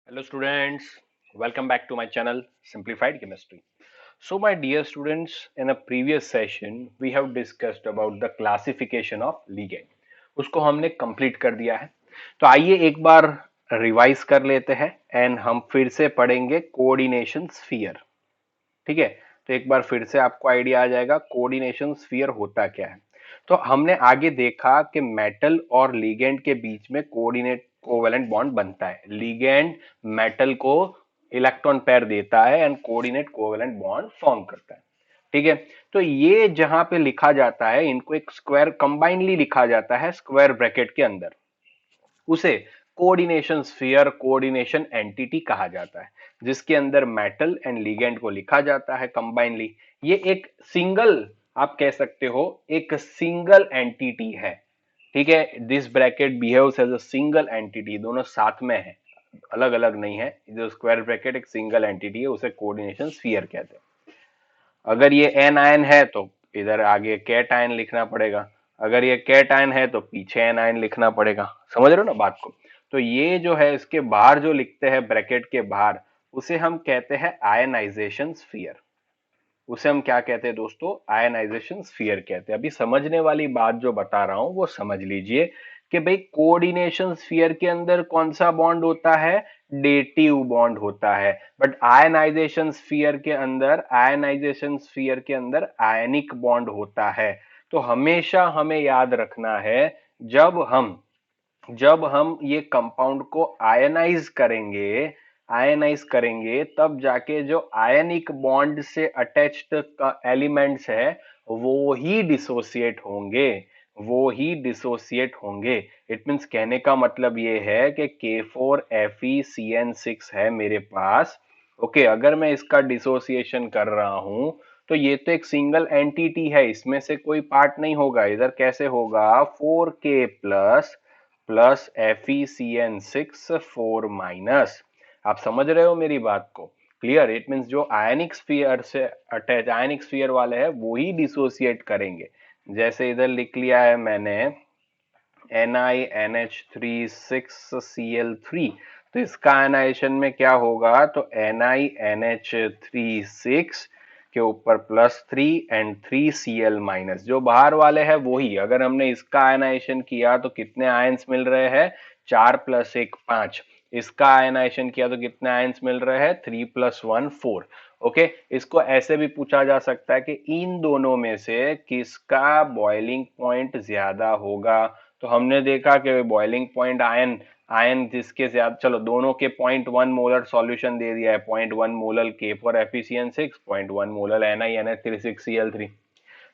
Hello students, welcome back to my channel Simplified Chemistry. So my dear students, in a previous session we have discussed about the classification of ligand. उसको हमने complete कर दिया है. तो आइए एक बार revise कर लेते हैं एंड हम फिर से पढ़ेंगे कोऑर्डिनेशन स्फीयर. ठीक है, तो एक बार फिर से आपको आइडिया आ जाएगा कोऑर्डिनेशन स्फीयर होता क्या है. तो हमने आगे देखा कि मेटल और लिगेंड के बीच में कोऑर्डिनेट कोवेलेंट बॉन्ड बनता है. लिगेंड मेटल को इलेक्ट्रॉन पेयर देता है and coordinate covalent bond form करता है. ठीक है, तो ये जहां पे लिखा जाता है इनको एक स्क्वायर कंबाइनली लिखा जाता है स्क्वायर ब्रैकेट के अंदर. उसे कोऑर्डिनेशन स्फीयर कोऑर्डिनेशन एंटिटी कहा जाता है, जिसके अंदर मेटल एंड लिगेंड को लिखा जाता है कंबाइनली. ये एक सिंगल, आप कह सकते हो एक सिंगल एंटिटी है. ठीक है, this bracket behaves as a single entity. दोनों साथ में है, अलग अलग नहीं है. जो स्क्वायर ब्रैकेट एक सिंगल एंटिटी है, उसे कोऑर्डिनेशन स्फीयर कहते हैं. अगर ये एन आयन है तो इधर आगे कैट आयन लिखना पड़ेगा. अगर ये कैट आयन है तो पीछे एन आयन लिखना पड़ेगा. समझ रहे हो ना बात को. तो ये जो है इसके बाहर जो लिखते हैं ब्रैकेट के बाहर, उसे हम कहते हैं आयनाइजेशन स्फीयर. उसे हम क्या कहते हैं दोस्तों? आयनाइजेशन स्फीयर कहते हैं. अभी समझने वाली बात जो बता रहा हूं वो समझ लीजिए कि भाई कोऑर्डिनेशन स्फीयर के अंदर कौन सा बॉन्ड होता है? डेटिव बॉन्ड होता है. बट आयनाइजेशन स्फीयर के अंदर आयनिक बॉन्ड होता है. तो हमेशा हमें याद रखना है, जब हम ये कंपाउंड को आयनाइज करेंगे तब जाके जो आयनिक बॉन्ड से अटैच्ड एलिमेंट्स है वो ही डिसोसिएट होंगे. इट मींस कहने का मतलब ये है कि K4FeCN6 है मेरे पास. ओके, अगर मैं इसका डिसोसिएशन कर रहा हूं तो ये तो एक सिंगल एंटिटी है, इसमें से कोई पार्ट नहीं होगा. इधर कैसे होगा? 4K plus FeCN6 4 minus. आप समझ रहे हो मेरी बात को? क्लियर? इट मींस जो आयनिक स्फीयर से अटैच आयनिक स्फीयर वाले हैं वो ही डिसोसिएट करेंगे. जैसे इधर लिख लिया है मैंने NiNH3 6Cl3. तो इसका आयनाइजेशन में क्या होगा? तो NiNH3 6 के ऊपर +3 एंड 3Cl माइनस. जो बाहर वाले हैं वही. अगर हमने इसका आयनाइजेशन किया तो कितने आयंस मिल रहे हैं? 4 + 1 5. इसका आयनाइजेशन किया तो कितने आयंस मिल रहे हैं? 3 + 1 4. ओके, इसको ऐसे भी पूछा जा सकता है कि इन दोनों में से किसका बॉइलिंग पॉइंट ज्यादा होगा. तो हमने देखा कि बॉइलिंग पॉइंट आयन आयन जिसके ज्यादा, चलो दोनों के 0.1 मोलर सॉल्यूशन दे दिया है. 0.1 molar K4FeCN6, 0.1 molar NiNH3 6Cl3.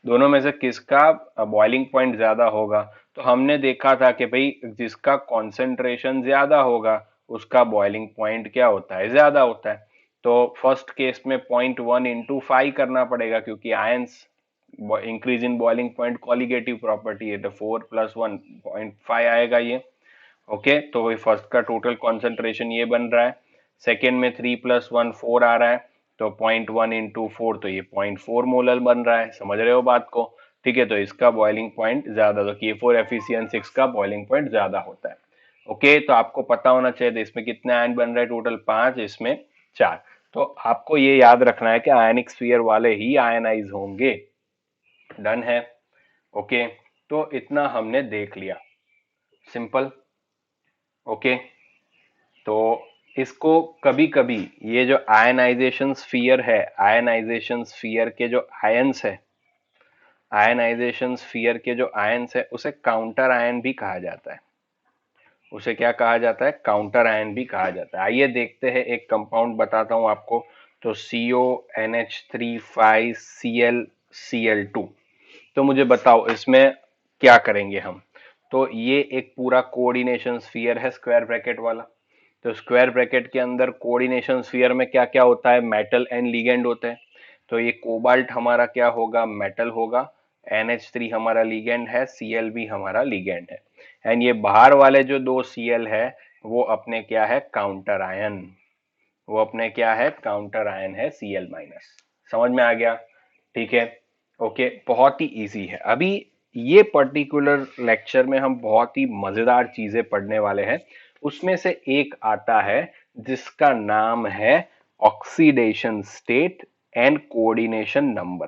दोनों में से किसका बॉइलिंग पॉइंट ज्यादा होगा? तो हमने देखा था कि भाई जिसका कॉन्सेंट्रेशन ज्यादा होगा उसका बॉइलिंग पॉइंट क्या होता है? ज्यादा होता है. तो फर्स्ट केस में 0.1 इंटू 5 करना पड़ेगा, क्योंकि ions increase in boiling point colligative property है. तो 4 + 1 0.5 आएगा ये. ओके, तो वही फर्स्ट का टोटल कॉन्सेंट्रेशन ये बन रहा है. सेकेंड में 3 + 1 4 आ रहा है. तो 0.1 इंटू 4, तो ये 0.4 मोलर बन रहा है. समझ रहे हो बात को? ठीक है, तो इसका बॉइलिंग पॉइंट ज्यादा, तो K4FeCN6 का बॉइलिंग पॉइंट ज्यादा होता है. ओके, तो आपको पता होना चाहिए. इसमें कितने आयन बन रहे हैं? टोटल 5, इसमें 4. तो आपको ये याद रखना है कि आयनिक स्फीयर वाले ही आयनाइज होंगे. डन है? ओके, तो इतना हमने देख लिया. सिंपल. ओके, तो इसको कभी कभी ये जो आयनाइजेशन स्फीयर है, आयनाइजेशन स्फीयर के जो आयंस है, आयनाइजेशन स्फीयर के जो आयंस है उसे काउंटर आयन भी कहा जाता है. उसे क्या कहा जाता है? काउंटर आयन भी कहा जाता है. आइए देखते हैं, एक कंपाउंड बताता हूं आपको. तो CONH3 5Cl Cl2. तो मुझे बताओ इसमें क्या करेंगे हम. तो ये एक पूरा कोऑर्डिनेशन स्फीयर है स्क्वायर ब्रैकेट वाला. तो स्क्वायर ब्रैकेट के अंदर कोऑर्डिनेशन स्फीयर में क्या क्या होता है? मेटल एंड लिगेंड होते हैं. तो ये कोबाल्ट हमारा क्या होगा? मेटल होगा. NH3 हमारा लिगेंड है, Cl भी हमारा लिगेंड है. एंड ये बाहर वाले जो दो Cl है वो अपने क्या है? Counter ion. वो अपने क्या है? काउंटर आयन है, Cl माइनस. समझ में आ गया? ठीक है. ओके, बहुत ही इजी है. अभी ये पर्टिकुलर लेक्चर में हम बहुत ही मजेदार चीजें पढ़ने वाले हैं. उसमें से एक आता है जिसका नाम है oxidation state and coordination number.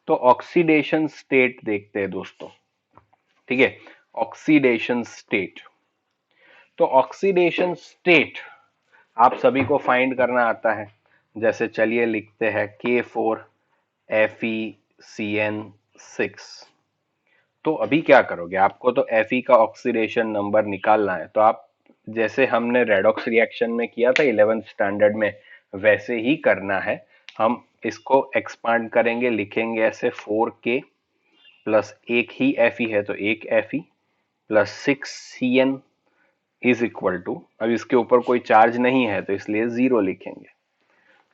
तो ऑक्सीडेशन स्टेट देखते हैं दोस्तों, ठीक है। ऑक्सीडेशन स्टेट, तो ऑक्सीडेशन स्टेट आप सभी को फाइंड करना आता है। जैसे चलिए लिखते हैं K4FeCN6। तो अभी क्या करोगे, आपको तो Fe का ऑक्सीडेशन नंबर निकालना है, तो आप जैसे हमने रेडॉक्स रिएक्शन में किया था 11th स्टैंडर्ड में, वैसे ही करना है। हम इसको एक्सपांड करेंगे, लिखेंगे ऐसे 4K प्लस एक ही Fe है तो एक Fe plus 6Cn is equal to, अब इसके ऊपर कोई चार्ज नहीं है तो इसलिए जीरो लिखेंगे।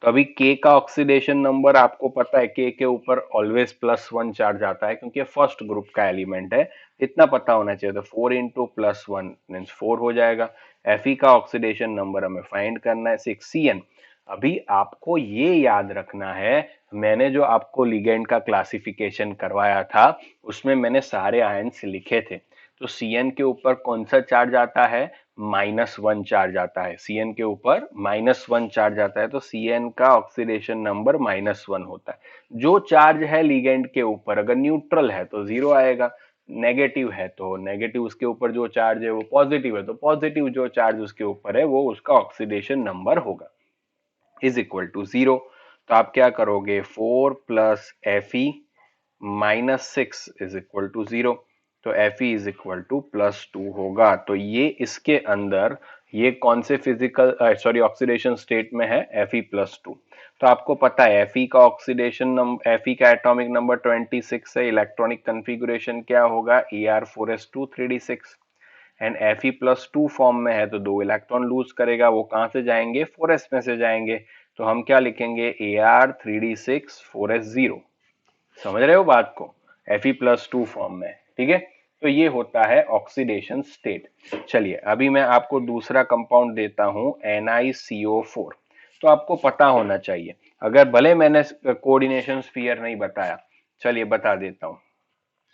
तो अभी K का ऑक्सीडेशन नंबर आपको पता है, K के ऊपर ऑलवेज +1 चार्ज आता है क्योंकि फर्स्ट ग्रुप का एलिमेंट है, इतना पता होना चाहिए। तो 4 इंटू +1 मीन्स 4 हो जाएगा। Fe का ऑक्सीडेशन नंबर हमें फाइंड करना है 6Cn। अभी आपको ये याद रखना है, मैंने जो आपको लिगेंड का क्लासिफिकेशन करवाया था उसमें मैंने सारे आयन्स लिखे थे। तो Cn के ऊपर कौन सा चार्ज आता है, -1 चार्ज आता है। Cn के ऊपर -1 चार्ज आता है तो Cn का ऑक्सीडेशन नंबर -1 होता है। जो चार्ज है लिगेंड के ऊपर, अगर न्यूट्रल है तो जीरो आएगा, नेगेटिव है तो नेगेटिव, उसके ऊपर जो चार्ज है वो पॉजिटिव है तो पॉजिटिव जो चार्ज उसके ऊपर है वो उसका ऑक्सीडेशन नंबर होगा, इज इक्वल टू जीरो। तो आप क्या करोगे, 4 plus Fe minus 6 is equal to zero. तो Fe इज इक्वल टू +2 होगा। तो ये इसके अंदर ये कौन से फिजिकल सॉरी ऑक्सीडेशन स्टेट में है, Fe+2। तो आपको पता है Fe का ऑक्सीडेशन नंबर, Fe का एटॉमिक नंबर 26 है, इलेक्ट्रॉनिक कन्फिगुरेशन क्या होगा, Er4s2 3d6, and Fe+2 form में है तो 2 इलेक्ट्रॉन लूज करेगा, वो कहां से जाएंगे, 4s में से जाएंगे। तो हम क्या लिखेंगे, Ar3d6 4s0। समझ रहे हो बात को, Fe+2 फॉर्म में, ठीक है। तो ये होता है ऑक्सीडेशन स्टेट। चलिए अभी मैं आपको दूसरा कंपाउंड देता हूं NiCO4। तो आपको पता होना चाहिए, अगर भले मैंने कोऑर्डिनेशन स्फीयर नहीं बताया, चलिए बता देता हूं।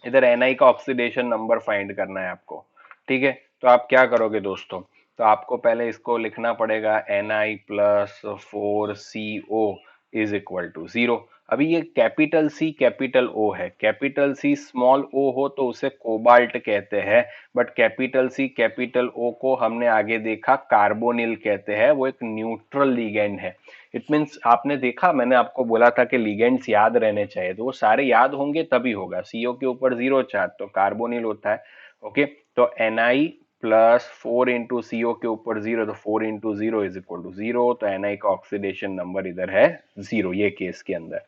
इधर Ni का ऑक्सीडेशन नंबर फाइंड करना है आपको, ठीक है। तो आप क्या करोगे दोस्तों, तो आपको पहले इसको लिखना पड़ेगा Ni+4CO is equal to zero. अभी ये कैपिटल C कैपिटल O है, कैपिटल C स्मॉल o हो तो उसे कोबाल्ट कहते हैं, but capital C capital O को हमने आगे देखा कार्बोनिल कहते हैं, वो एक न्यूट्रल लिगेंड है। इट मीन्स आपने देखा, मैंने आपको बोला था कि लिगेंड्स याद रहने चाहिए, तो वो सारे याद होंगे तभी होगा। CO के ऊपर जीरो चार्ज तो कार्बोनिल होता है, ओके। तो Ni+4 इंटू CO के ऊपर जीरो, तो 4 into zero is equal to zero. तो Ni का ऑक्सीडेशन नंबर इधर है जीरो, ये केस के अंदर,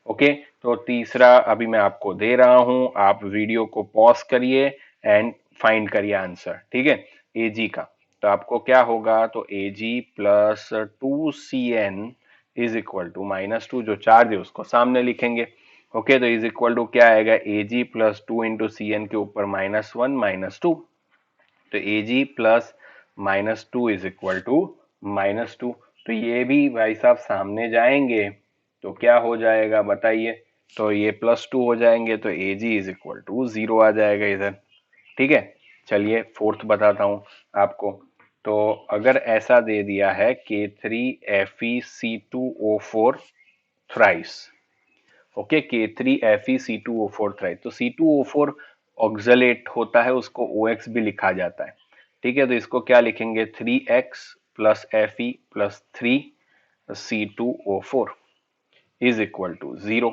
ओके। तो तीसरा अभी मैं आपको दे रहा हूं, आप वीडियो को पॉज करिए एंड फाइंड करिए आंसर, ठीक है। Ag का, तो आपको क्या होगा, तो Ag+2Cn इज इक्वल टू -2, जो चार्ज है उसको सामने लिखेंगे, ओके। तो इज इक्वल टू क्या आएगा, Ag+2 इंटू Cn के ऊपर -1 -2, तो Ag+-2 इज इक्वल टू -2। तो ये भी भाई साहब सामने जाएंगे तो क्या हो जाएगा बताइए, तो ये +2 हो जाएंगे तो Ag इज इक्वल टू 0 आ जाएगा इधर, ठीक है। चलिए फोर्थ बताता हूं आपको। तो अगर ऐसा दे दिया है K3FeC2O4 thrice, okay, K3FeC2O4 thrice, तो C2O4 ऑक्सलेट होता है, उसको OX भी लिखा जाता है, ठीक है। तो इसको क्या लिखेंगे, 3X plus Fe plus 3C2O4 is equal to 0।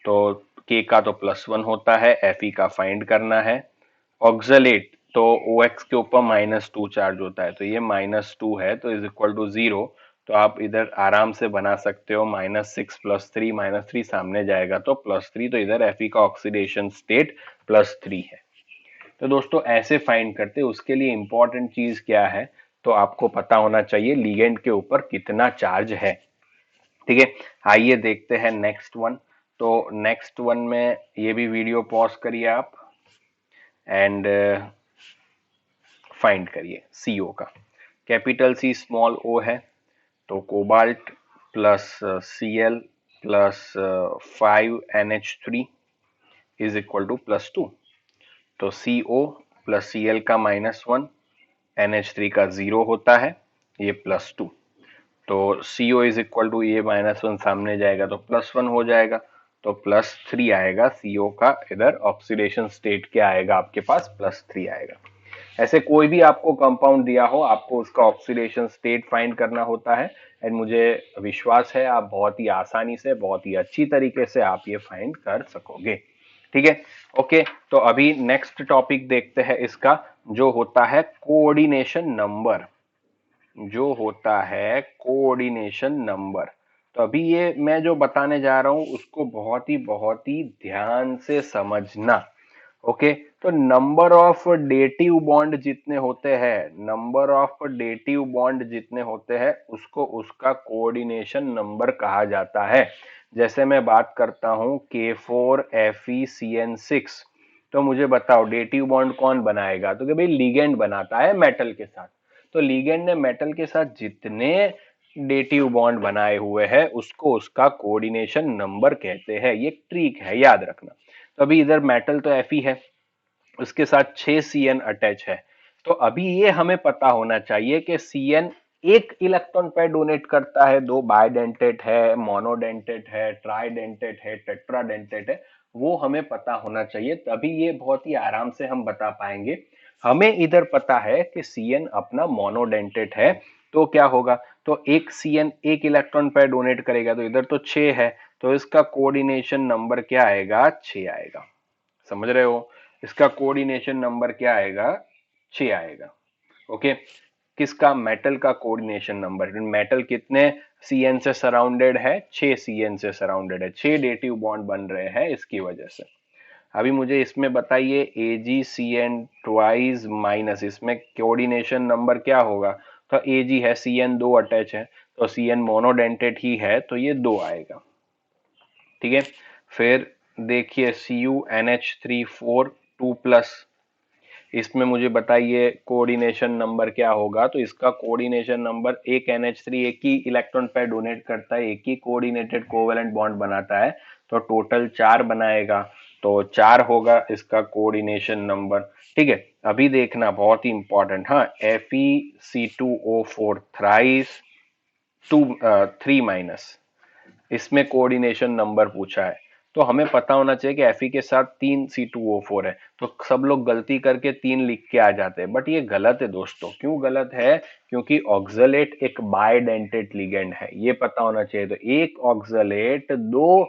तो K का तो +1 होता है, Fe का फाइंड करना है। ऑक्सलेट तो OX के ऊपर -2 चार्ज होता है, तो ये -2 है तो इज इक्वल टू 0। तो आप इधर आराम से बना सकते हो, -6 प्लस 3, -3 सामने जाएगा तो +3, तो इधर Fe का ऑक्सीडेशन स्टेट +3 है। तो दोस्तों ऐसे फाइंड करते हैं, उसके लिए इंपॉर्टेंट चीज क्या है, तो आपको पता होना चाहिए लिगेंड के ऊपर कितना चार्ज है, ठीक है। आइए देखते हैं नेक्स्ट वन। तो नेक्स्ट वन में ये भी वीडियो पॉज करिए आप एंड फाइंड करिए CO का। कैपिटल C स्मॉल o है, तो cobalt plus Cl plus 5NH3 is equal to +2। तो CO प्लस Cl का -1, NH3 का 0 होता है, ये +2, तो CO इज इक्वल टू ये -1 सामने जाएगा तो +1 हो जाएगा, तो +3 आएगा CO का। इधर ऑक्सीडेशन स्टेट क्या आएगा आपके पास, +3 आएगा। ऐसे कोई भी आपको कंपाउंड दिया हो, आपको उसका ऑक्सीडेशन स्टेट फाइंड करना होता है, एंड मुझे विश्वास है आप बहुत ही आसानी से, बहुत ही अच्छी तरीके से आप ये फाइंड कर सकोगे। ठीक है, ओके। तो अभी नेक्स्ट टॉपिक देखते हैं इसका, जो होता है कोऑर्डिनेशन नंबर। जो होता है कोऑर्डिनेशन नंबर। तो अभी ये मैं जो बताने जा रहा हूं उसको बहुत ही ध्यान से समझना। ओके, तो नंबर ऑफ डेटिव बॉन्ड जितने होते हैं, नंबर ऑफ डेटिव बॉन्ड जितने होते हैं उसको उसका कोऑर्डिनेशन नंबर कहा जाता है। जैसे मैं बात करता हूं K4FeCN6, तो मुझे बताओ डेटिव बॉन्ड कौन बनाएगा, तो कि भाई लिगेंड बनाता है मेटल के साथ। तो लिगेंड ने मेटल के साथ जितने डेटिव बॉन्ड बनाए हुए हैं उसको उसका कोऑर्डिनेशन नंबर कहते हैं। ये ट्रिक है, याद रखना। तो अभी इधर मेटल तो Fe है, उसके साथ 6 CN अटैच है। तो अभी ये हमें पता होना चाहिए कि CN एक इलेक्ट्रॉन पेयर डोनेट करता है, दो बायडेंटेट है, मोनोडेंटेट है, ट्राइडेंटेट है, टेट्राडेंटेट है, वो हमें पता होना चाहिए, तभी ये बहुत ही आराम से हम बता पाएंगे। हमें इधर पता है कि CN अपना मोनोडेंटेट है, तो क्या होगा, तो एक CN एक इलेक्ट्रॉन पेयर डोनेट करेगा, तो इधर तो 6 है, तो इसका कोऑर्डिनेशन नंबर क्या आएगा, 6 आएगा। समझ रहे हो, इसका कोऑर्डिनेशन नंबर क्या आएगा, 6 आएगा। ओके, किसका, मेटल का कोऑर्डिनेशन नंबर। मेटल कितने CN से सराउंडेड है, 6 CN से सराउंडेड है, 6 डेटिव बॉन्ड बन रहे हैं इसकी वजह से। अभी मुझे इसमें बताइए AgCN ट्वाइस माइनस, इसमें कोऑर्डिनेशन नंबर क्या होगा, तो Ag है, CN 2 अटैच है, तो CN मोनोडेंटेट ही है, तो ये 2 आएगा। ठीक है, फिर देखिए CuNH3 4 2+, इसमें मुझे बताइए कोऑर्डिनेशन नंबर क्या होगा, तो इसका कोऑर्डिनेशन नंबर, एक NH3 एक ही इलेक्ट्रॉन पेयर डोनेट करता है, एक ही कोऑर्डिनेटेड कोवेलेंट बॉन्ड बनाता है, तो टोटल 4 बनाएगा, तो 4 होगा इसका कोऑर्डिनेशन नंबर। ठीक है, अभी देखना बहुत ही इंपॉर्टेंट, हाँ, FeC2O4 थ्राइस 3-, इसमें कोऑर्डिनेशन नंबर पूछा है, तो हमें पता होना चाहिए कि Fe के साथ 3 C2O4 है, तो सब लोग गलती करके 3 लिख के आ जाते हैं, बट ये गलत है दोस्तों। क्यों गलत है, क्योंकि ऑक्सलेट एक बायडेंटेट लिगेंड है, ये पता होना चाहिए। तो एक ऑक्सलेट 2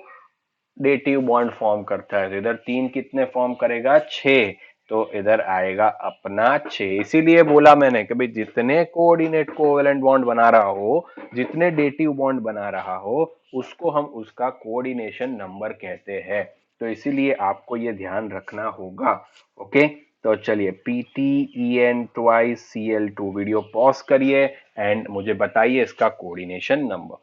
डेटिव बॉन्ड फॉर्म करता है, तो इधर 3 कितने फॉर्म करेगा, 6, तो इधर आएगा अपना 6। इसीलिए बोला मैंने कि भाई जितने कोऑर्डिनेट कोवेलेंट बॉन्ड बना रहा हो, जितने डेटिव बॉन्ड बना रहा हो, उसको हम उसका कोऑर्डिनेशन नंबर कहते हैं। तो इसीलिए आपको ये ध्यान रखना होगा। ओके, तो चलिए PTEN twice Cl2, video pause करिए एंड मुझे बताइए इसका कोऑर्डिनेशन नंबर।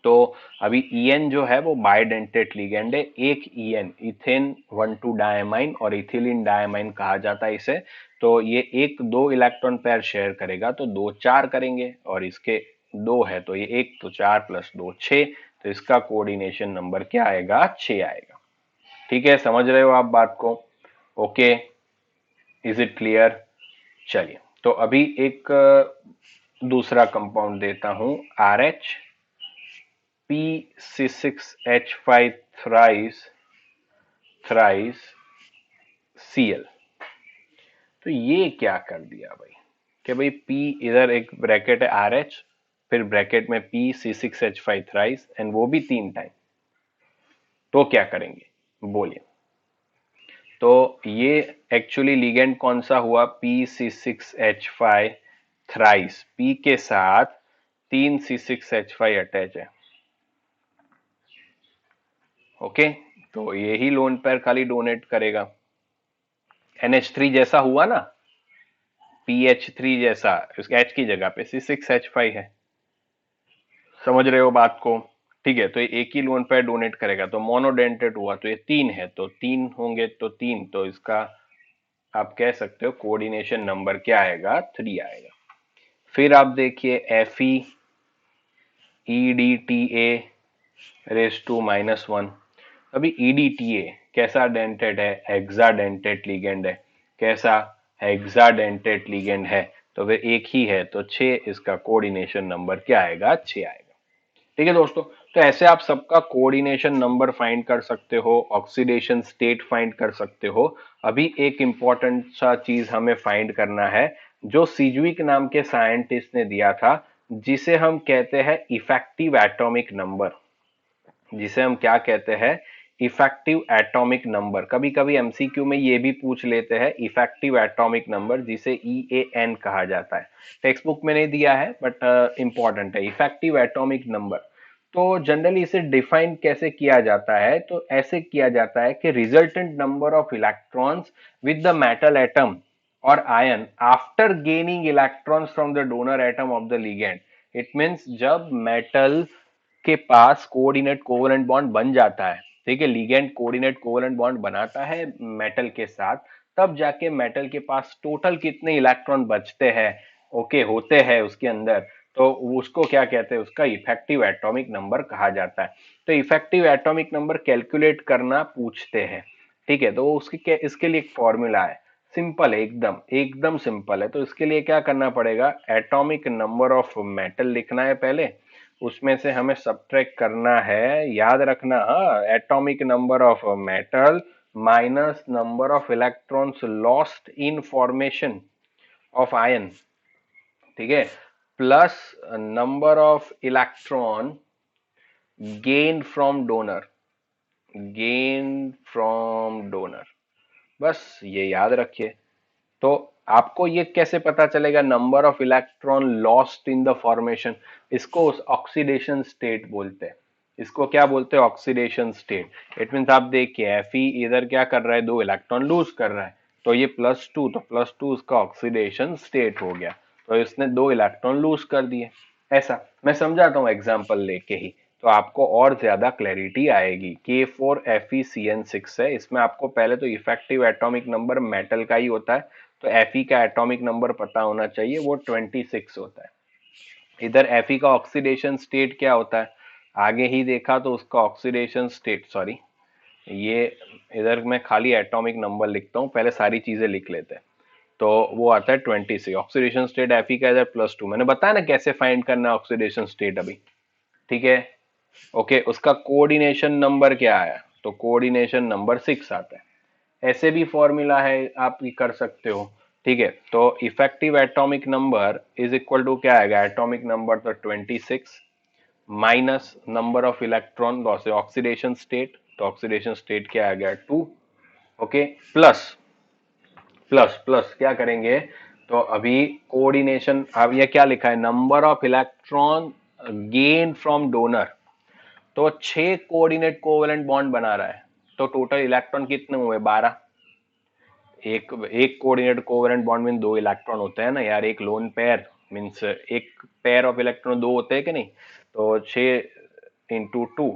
तो अभी EN जो है वो बायडेंटेट लिगेंड है, एक EN इथेन 1,2 डायमाइन और इथिलीन डायमाइन कहा जाता है इसे। तो ये एक 2 इलेक्ट्रॉन पेयर शेयर करेगा, तो 2 4 करेंगे, और इसके 2 है तो ये 1, तो 4 + 2 6, तो इसका कोऑर्डिनेशन नंबर क्या आएगा, 6 आएगा। ठीक है, समझ रहे हो आप बात को, ओके, इज इट क्लियर। चलिए, तो अभी एक दूसरा कंपाउंड देता हूं, RH P6H5 थ्राइस Cl। तो ये क्या कर दिया भाई, कि भाई P, इधर एक ब्रैकेट है RH, फिर ब्रैकेट में P6H5 थ्राइस, एंड वो भी 3 टाइम। तो क्या करेंगे बोलिए। तो ये एक्चुअली लिगेंड कौन सा हुआ, P6H5 थ्राइस, P के साथ 3 C6H5 अटैच है। ओके, तो ये ही लोन पेयर खाली डोनेट करेगा। NH3 जैसा हुआ ना, PH3 जैसा, उस H की जगह पे C6H5 है। समझ रहे हो बात को। ठीक है, तो ये एक ही लोन पेयर डोनेट करेगा, तो मोनोडेंटेट हुआ, तो ये 3 है, तो 3 होंगे तो 3, तो इसका आप कह सकते हो कोऑर्डिनेशन नंबर क्या आएगा, 3 आएगा। फिर आप देखिए FeEDTA⁻1। अभी EDTA कैसा डेंटेट है, हेक्साडेंटेट लिगेंड है। कैसा, हेक्साडेंटेट लिगेंड है। तो फिर एक ही है तो 6, इसका कोऑर्डिनेशन नंबर क्या आएगा, 6 आएगा। ठीक है दोस्तों, तो ऐसे आप सबका कोऑर्डिनेशन नंबर फाइंड कर सकते हो, ऑक्सीडेशन स्टेट फाइंड कर सकते हो। अभी एक इंपॉर्टेंट सा चीज हमें फाइंड करना है, जो सीज्विक नाम के साइंटिस्ट ने दिया था, जिसे हम कहते हैं इफेक्टिव एटॉमिक नंबर। जिसे हम क्या कहते हैं, इफेक्टिव एटॉमिक नंबर। कभी कभी एमसीक्यू में ये भी पूछ लेते हैं इफेक्टिव एटॉमिक नंबर, जिसे EAN कहा जाता है। टेक्स्ट बुक में नहीं दिया है बट इंपॉर्टेंट है, इफेक्टिव एटॉमिक नंबर। तो जनरली इसे डिफाइन कैसे किया जाता है, तो ऐसे किया जाता है कि resultant number of electrons with the metal atom और ion after gaining electrons from the donor atom of the ligand. It means जब मेटल के पास कोऑर्डिनेट कोवेलेंट बॉन्ड बन जाता है, ठीक है, लिगेंड कोऑर्डिनेट कोवेलेंट बॉन्ड बनाता है मेटल के साथ, तब जाके मेटल के पास टोटल कितने इलेक्ट्रॉन बचते हैं, ओके, होते हैं उसके अंदर, तो उसको क्या कहते हैं, उसका इफेक्टिव एटॉमिक नंबर कहा जाता है। तो इफेक्टिव एटॉमिक नंबर कैलकुलेट करना पूछते हैं, ठीक है, तो उसके इसके लिए एक फॉर्मूला है, सिंपल है, एकदम एकदम सिंपल है। तो इसके लिए क्या करना पड़ेगा, एटॉमिक नंबर ऑफ मेटल लिखना है पहले, उसमें से हमें सब्ट्रैक्ट करना है, याद रखना, हाँ, atomic number of metal minus number of electrons lost in formation of ion, ठीक है, plus number of electron gain from donor, gain from donor, बस ये याद रखिए। तो आपको ये कैसे पता चलेगा number of electron lost in the formation, इसको ऑक्सीडेशन स्टेट बोलते हैं। इसको क्या बोलते हैं, ऑक्सीडेशन स्टेट। इट मीन्स आप देखिए Fe इधर क्या कर रहा है, 2 इलेक्ट्रॉन लूज कर रहा है, तो ये +2, तो +2 उसका ऑक्सीडेशन स्टेट हो गया, तो इसने 2 इलेक्ट्रॉन लूज कर दिए। ऐसा मैं समझाता हूँ एग्जाम्पल लेके ही, तो आपको और ज्यादा क्लैरिटी आएगी। K4FeCN6 है, इसमें आपको पहले तो इफेक्टिव एटॉमिक नंबर मेटल का ही होता है, तो Fe का एटॉमिक नंबर पता होना चाहिए, वो 26 होता है। इधर Fe का ऑक्सीडेशन स्टेट क्या होता है, आगे ही देखा, तो उसका ऑक्सीडेशन स्टेट, सॉरी, ये इधर मैं खाली एटॉमिक नंबर लिखता हूँ, पहले सारी चीजें लिख लेते हैं। तो वो आता है 26, ऑक्सीडेशन स्टेट Fe का इधर +2, मैंने बताया ना कैसे फाइंड करना है ऑक्सीडेशन स्टेट अभी, ठीक है, ओके। उसका कोऑर्डिनेशन नंबर क्या आया, तो कोऑर्डिनेशन नंबर 6 आता है। ऐसे भी फॉर्मूला है, आप भी कर सकते हो, ठीक है। तो effective atomic number is equal to क्या आएगा, एटॉमिक नंबर तो 26 minus number of electron loss, oxidation state, तो ऑक्सीडेशन स्टेट क्या आ गया, 2, ओके, प्लस प्लस प्लस क्या करेंगे, तो अभी कोऑर्डिनेशन, अब ये क्या लिखा है, number of electron gain from donor, तो 6 कोऑर्डिनेट कोवेलेंट बॉन्ड बना रहा है, तो टोटल इलेक्ट्रॉन कितने हुए, 12। एक एक कोऑर्डिनेट कोवेलेंट बॉन्ड में 2 इलेक्ट्रॉन होते हैं ना यार, एक लोन पेयर मीन्स एक पेयर ऑफ इलेक्ट्रॉन 2 होते हैं कि नहीं, तो 6 × 2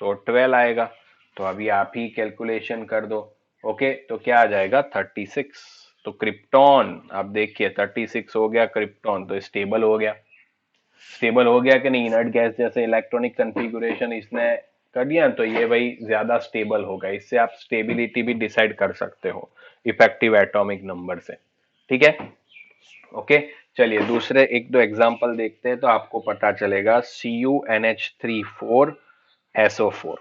तो 12 आएगा। तो अभी आप ही कैलकुलेशन कर दो, ओके, तो क्या आ जाएगा, 36। तो क्रिप्टॉन आप देखिए 36 हो गया क्रिप्टॉन, तो स्टेबल हो गया, स्टेबल हो गया कि नहीं, इनर्ट गैस जैसे इलेक्ट्रॉनिक कन्फिगुरेशन इसने कर दिया, तो ये भाई ज्यादा स्टेबल होगा। इससे आप स्टेबिलिटी भी डिसाइड कर सकते हो इफेक्टिव एटॉमिक नंबर से, ठीक है, ओके। चलिए दूसरे एक दो एग्जांपल देखते हैं, तो आपको पता चलेगा। CuNH3 4SO4,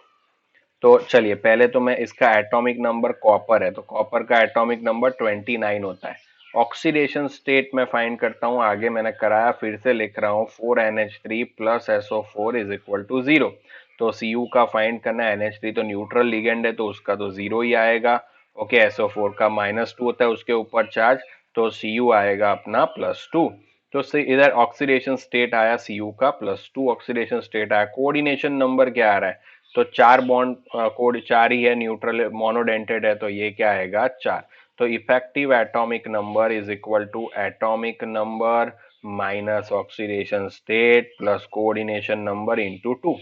तो चलिए पहले तो मैं इसका एटॉमिक नंबर, कॉपर है तो कॉपर का एटॉमिक नंबर 29 होता है। ऑक्सीडेशन स्टेट में फाइंड करता हूं, आगे मैंने कराया, फिर से लिख रहा हूं, 4NH3 + SO4 is equal to 0। तो Cu का फाइंड करना है, NH3 तो न्यूट्रल लिगेंड है, तो उसका तो 0 ही आएगा, ओके। SO4 का -2 होता है उसके ऊपर चार्ज, तो Cu आएगा अपना +2। तो इधर ऑक्सीडेशन स्टेट आया Cu का +2, ऑक्सीडेशन स्टेट आया। कोऑर्डिनेशन नंबर क्या आ रहा है, तो 4 बॉन्ड कोड 4 ही है, न्यूट्रल मोनोडेंटेड है, तो ये क्या आएगा, 4। तो effective atomic number is equal to atomic number minus oxidation state plus coordination number into 2।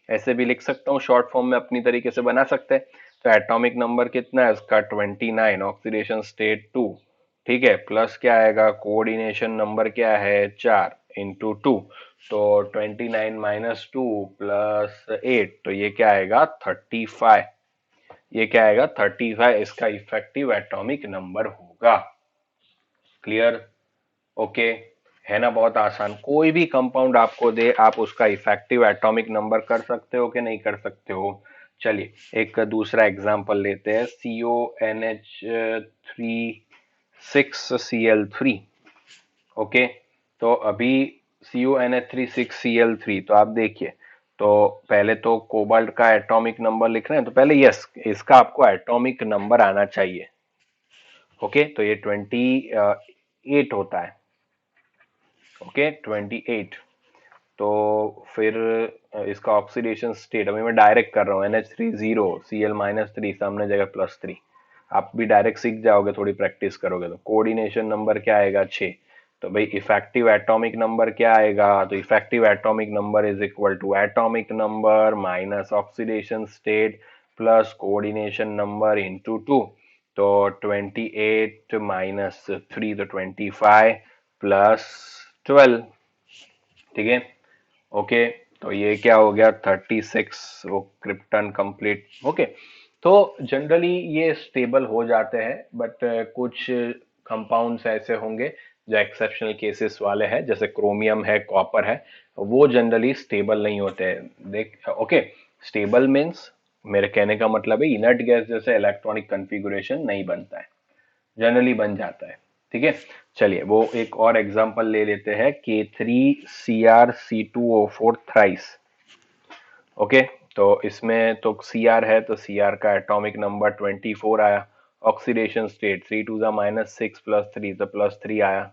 ऐसे भी लिख सकता हूँ, शॉर्ट फॉर्म में अपनी तरीके से बना सकते हैं। तो एटॉमिक नंबर कितना है उसका, 29, ऑक्सीडेशन स्टेट 2, ठीक है, प्लस क्या आएगा, कोऑर्डिनेशन नंबर क्या है, 4 इंटू 2, तो 29 - 2 + 8, तो ये क्या आएगा, 35। ये क्या आएगा, 35 इसका इफेक्टिव एटॉमिक नंबर होगा। क्लियर, ओके, है ना बहुत आसान। कोई भी कंपाउंड आपको दे, आप उसका इफेक्टिव एटॉमिक नंबर कर सकते हो कि नहीं कर सकते हो। चलिए एक दूसरा एग्जांपल लेते हैं, CONH3 6Cl3। ओके, तो अभी CONH3 6Cl3, तो आप देखिए, तो पहले तो कोबाल्ट का एटॉमिक नंबर लिख रहे हैं, तो पहले यस इसका आपको एटॉमिक नंबर आना चाहिए। ओके, तो ये 28 होता है। ओके 28। तो फिर इसका ऑक्सीडेशन स्टेट अभी मैं डायरेक्ट कर रहा हूँ, NH3 0, Cl-3, सामने जगह +3। आप भी डायरेक्ट सीख जाओगे, थोड़ी प्रैक्टिस करोगे तो। कोऑर्डिनेशन नंबर क्या आएगा 6। तो भाई इफेक्टिव एटॉमिक नंबर क्या आएगा, तो effective atomic number is equal to atomic number minus oxidation state plus coordination number into 2। तो 28 माइनस 3 तो 25 प्लस 12। ठीक है, ओके, तो ये क्या हो गया 36, वो क्रिप्टन कंप्लीट। ओके, तो जनरली ये स्टेबल हो जाते हैं, बट कुछ कंपाउंड्स ऐसे होंगे जो एक्सेप्शनल केसेस वाले हैं, जैसे क्रोमियम है, कॉपर है, वो जनरली स्टेबल नहीं होते हैं। देख ओके, स्टेबल मीन्स, मेरे कहने का मतलब है इनर्ट गैस जैसे इलेक्ट्रॉनिक कन्फिगुरेशन नहीं बनता है, जनरली बन जाता है। ठीक है, चलिए वो एक और एग्जांपल ले लेते हैं, K3CrC2O4 थ्राइस। ओके, तो इसमें तो Cr है, तो Cr का एटॉमिक नंबर 24 आया। ऑक्सीडेशन स्टेट 3 2 -6 +3 तो +3 आया।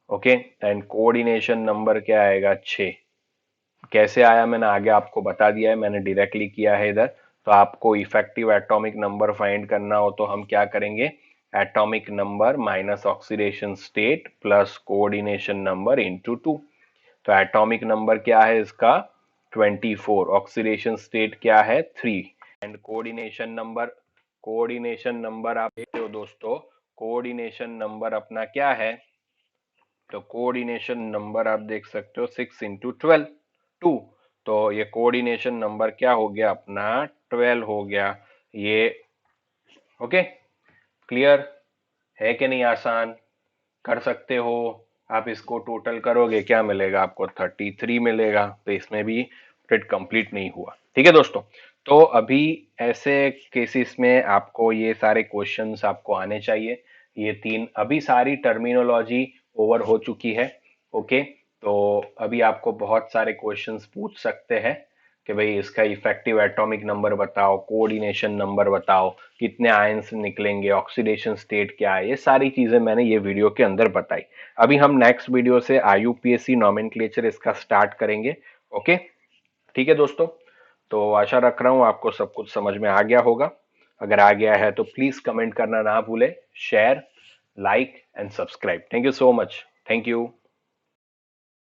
ओके, एंड कोऑर्डिनेशन नंबर क्या आएगा 6। कैसे आया मैंने आगे आपको बता दिया है, मैंने डायरेक्टली किया है इधर। तो आपको इफेक्टिव एटॉमिक नंबर फाइंड करना हो तो हम क्या करेंगे, atomic number minus oxidation state plus coordination number into 2। तो एटॉमिक नंबर क्या है इसका 24, ऑक्सीडेशन स्टेट क्या है 3, एंड कोऑर्डिनेशन नंबर आप देखते हो दोस्तों, कोऑर्डिनेशन नंबर अपना क्या है, तो कोऑर्डिनेशन नंबर आप देख सकते हो 6 × 12 2। तो ये कोऑर्डिनेशन नंबर क्या हो गया अपना 12 हो गया ये। ओके, क्लियर है कि नहीं, आसान कर सकते हो आप। इसको टोटल करोगे क्या मिलेगा आपको 33 मिलेगा, तो इसमें भी फिट कंप्लीट नहीं हुआ। ठीक है दोस्तों, तो अभी ऐसे केसेस में आपको ये सारे क्वेश्चंस आपको आने चाहिए। ये तीन अभी सारी टर्मिनोलॉजी ओवर हो चुकी है। ओके, तो अभी आपको बहुत सारे क्वेश्चंस पूछ सकते हैं कि भाई इसका इफेक्टिव एटॉमिक नंबर बताओ, कोऑर्डिनेशन नंबर बताओ, कितने आयंस निकलेंगे, ऑक्सीडेशन स्टेट क्या है, ये सारी चीजें मैंने ये वीडियो के अंदर बताई। अभी हम नेक्स्ट वीडियो से IUPAC नॉमेनक्लेचर इसका स्टार्ट करेंगे। ओके, ठीक है दोस्तों, तो आशा रख रहा हूँ आपको सब कुछ समझ में आ गया होगा। अगर आ गया है तो प्लीज कमेंट करना ना भूले, share, like and subscribe. Thank you so much, thank you.